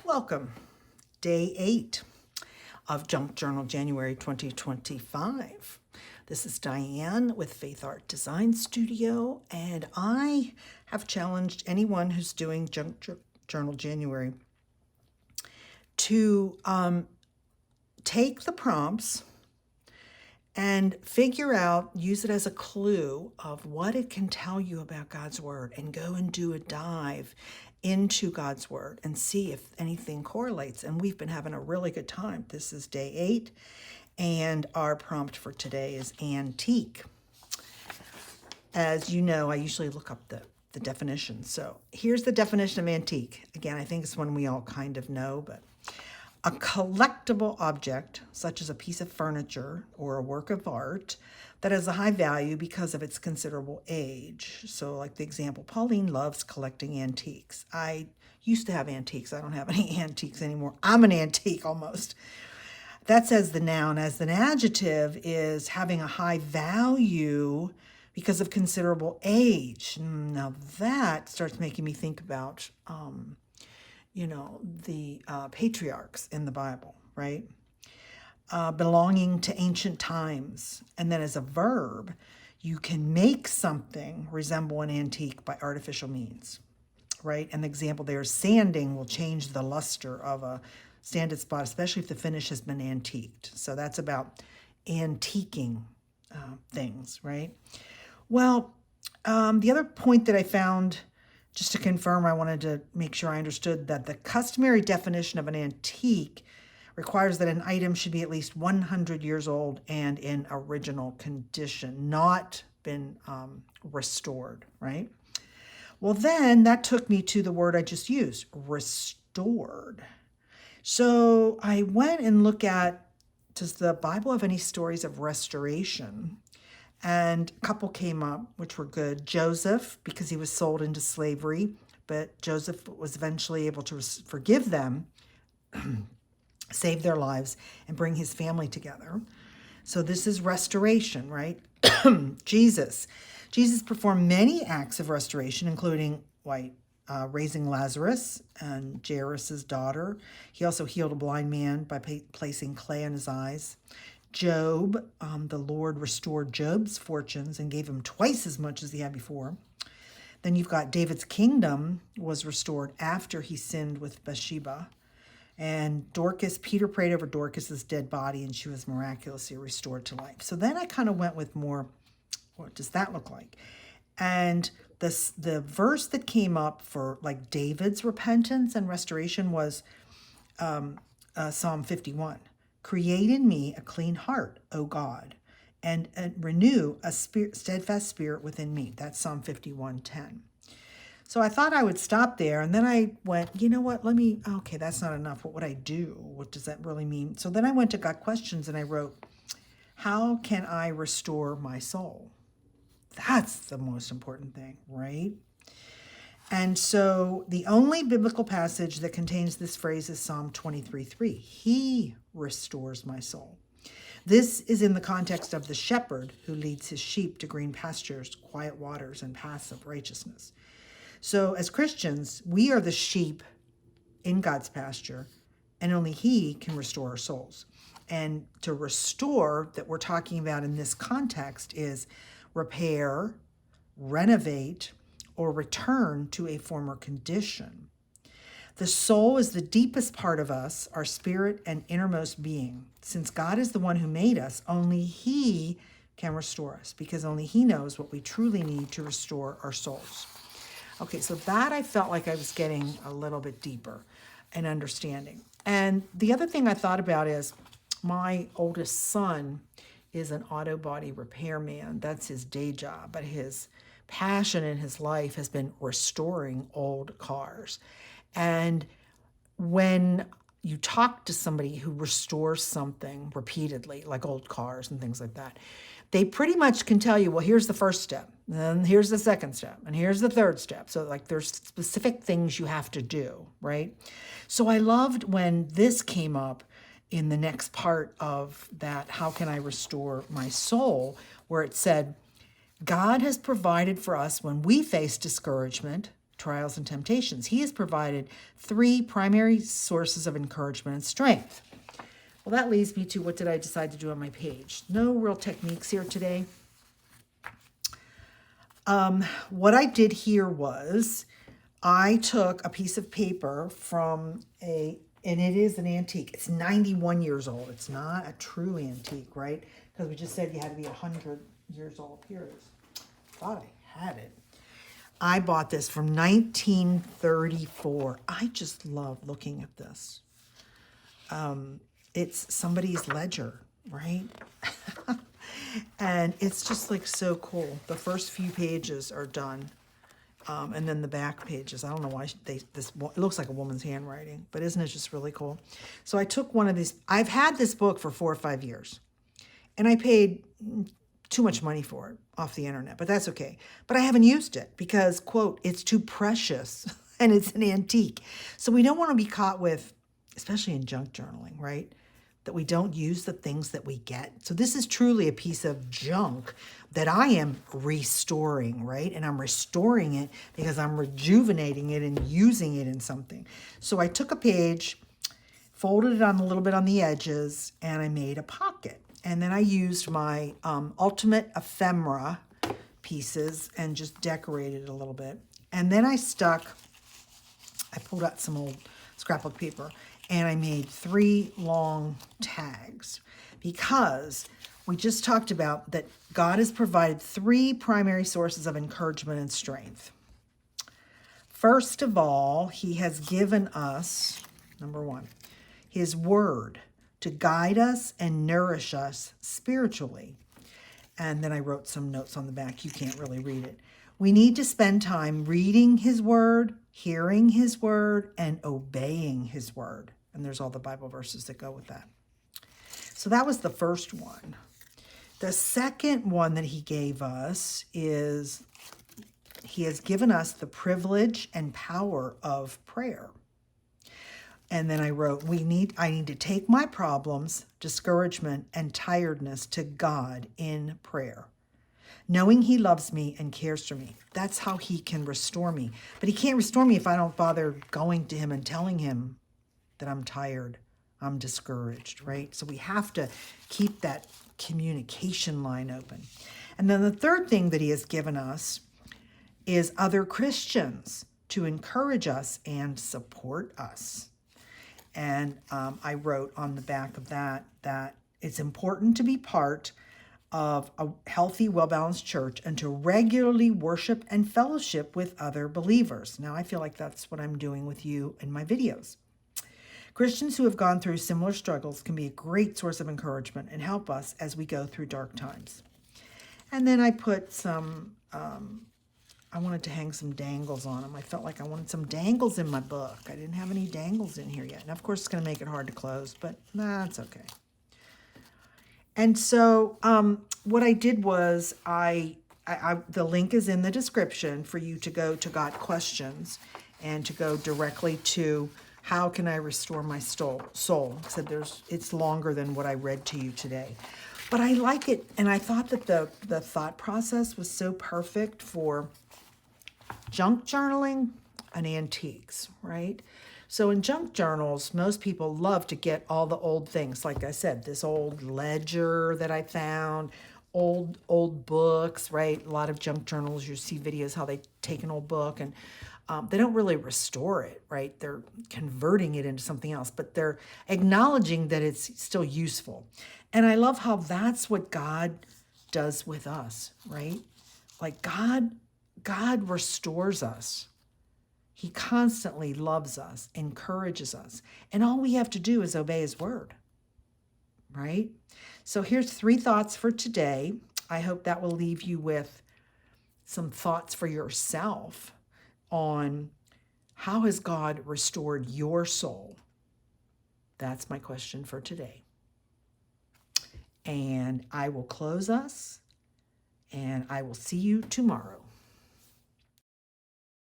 Welcome. Day 8 of Junk Journal, January 2025. This is Diane with FaithArt Design Studio, and I have challenged anyone who's doing Junk Journal January to take the prompts and figure out, use it as a clue of what it can tell you about God's Word, and go and do a dive into God's Word and see if anything correlates. And we've been having a really good time. This is day 8, and our prompt for today is antique. As you know, I usually look up the definition. So here's the definition of antique. Again, I think it's one we all kind of know, but a collectible object, such as a piece of furniture or a work of art, that has a high value because of its considerable age. So like the example, Pauline loves collecting antiques. I used to have antiques. I don't have any antiques anymore. I'm an antique almost. That's as the noun. As an adjective is having a high value because of considerable age. Now that starts making me think about the patriarchs in the Bible, right? Belonging to ancient times. And then as a verb, you can make something resemble an antique by artificial means, right? And the example there is sanding will change the luster of a sanded spot, especially if the finish has been antiqued. So that's about antiquing things, right? Well, the other point that I found, just to confirm, I wanted to make sure I understood that the customary definition of an antique requires that an item should be at least 100 years old and in original condition, not been restored, right? Well, then that took me to the word I just used, restored. So I went and looked at, does the Bible have any stories of restoration? And a couple came up, which were good. Joseph, because he was sold into slavery, but Joseph was eventually able to forgive them, save their lives, and bring his family together. So this is restoration, right? Jesus performed many acts of restoration, including raising Lazarus and Jairus' daughter. He also healed a blind man by placing clay on his eyes. Job, the Lord restored Job's fortunes and gave him twice as much as he had before. Then you've got David's kingdom was restored after he sinned with Bathsheba. And Dorcas, Peter prayed over Dorcas's dead body, and she was miraculously restored to life. So then I kind of went with more, what does that look like? And the verse that came up for like David's repentance and restoration was Psalm 51. Create in me a clean heart, O God, and renew a steadfast spirit within me. That's Psalm 51:10. So I thought I would stop there, and then I went, you know what, okay, that's not enough. What would I do? What does that really mean? So then I went to Got Questions, and I wrote, how can I restore my soul? That's the most important thing, right? And so the only biblical passage that contains this phrase is Psalm 23:3. He restores my soul. This is in the context of the shepherd who leads his sheep to green pastures, quiet waters, and paths of righteousness. So as Christians, we are the sheep in God's pasture, and only he can restore our souls. And to restore that we're talking about in this context is repair, renovate, or return to a former condition. The soul is the deepest part of us, our spirit and innermost being. Since God is the one who made us, only he can restore us, because only he knows what we truly need to restore our souls. Okay, so that I felt like I was getting a little bit deeper in understanding. And the other thing I thought about is my oldest son is an auto body repairman. That's his day job, but his passion in his life has been restoring old cars. And when you talk to somebody who restores something repeatedly, like old cars and things like that, they pretty much can tell you, well, here's the first step, and then here's the second step, and here's the third step. So like there's specific things you have to do, right? So I loved when this came up in the next part of that, how can I restore my soul, where it said, God has provided for us when we face discouragement trials and temptations. He has provided 3 primary sources of encouragement and strength. Well, that leads me to what did I decide to do on my page? No real techniques here today. What I did here was I took a piece of paper from and it is an antique. It's 91 years old. It's not a true antique, right? Because we just said you had to be 100 years old. Here it is. Thought I had it. I bought this from 1934. I just love looking at this. It's somebody's ledger, right? And it's just like so cool. The first few pages are done. And then the back pages, I don't know why it looks like a woman's handwriting, but isn't it just really cool? So I took one of these. I've had this book for 4 or 5 years, and I paid too much money for it off the internet, but that's okay. But I haven't used it because, quote, it's too precious and it's an antique. So we don't want to be caught with, especially in junk journaling, right? That we don't use the things that we get. So this is truly a piece of junk that I am restoring, right? And I'm restoring it because I'm rejuvenating it and using it in something. So I took a page, folded it on a little bit on the edges, and I made a pocket. And then I used my ultimate ephemera pieces and just decorated it a little bit. And then I pulled out some old scrapbook paper, and I made 3 long tags because we just talked about that God has provided 3 primary sources of encouragement and strength. First of all, he has given us, number 1, his word to guide us and nourish us spiritually. And then I wrote some notes on the back. You can't really read it. We need to spend time reading his word, hearing his word, and obeying his word. And there's all the Bible verses that go with that. So that was the first one. The second one that he gave us is he has given us the privilege and power of prayer. And then I wrote, I need to take my problems, discouragement, and tiredness to God in prayer. Knowing he loves me and cares for me. That's how he can restore me. But he can't restore me if I don't bother going to him and telling him that I'm tired, I'm discouraged, right? So we have to keep that communication line open. And then the third thing that he has given us is other Christians to encourage us and support us. And I wrote on the back of that it's important to be part of a healthy, well-balanced church and to regularly worship and fellowship with other believers. Now, I feel like that's what I'm doing with you in my videos. Christians who have gone through similar struggles can be a great source of encouragement and help us as we go through dark times. And then I put some, I wanted to hang some dangles on them. I felt like I wanted some dangles in my book. I didn't have any dangles in here yet. And of course, it's going to make it hard to close, but that's okay. And so what I did was the link is in the description for you to go to Got Questions and to go directly to how can I restore my soul. So it's longer than what I read to you today. But I like it, and I thought that the thought process was so perfect for junk journaling and antiques, right? So in junk journals, most people love to get all the old things. Like I said, this old ledger that I found, old books, right? A lot of junk journals, you see videos how they take an old book and they don't really restore it, right? They're converting it into something else, but they're acknowledging that it's still useful. And I love how that's what God does with us, right? Like God restores us. He constantly loves us, encourages us. And all we have to do is obey his word, right? So here's 3 thoughts for today. I hope that will leave you with some thoughts for yourself on how has God restored your soul? That's my question for today. And I will close us, and I will see you tomorrow.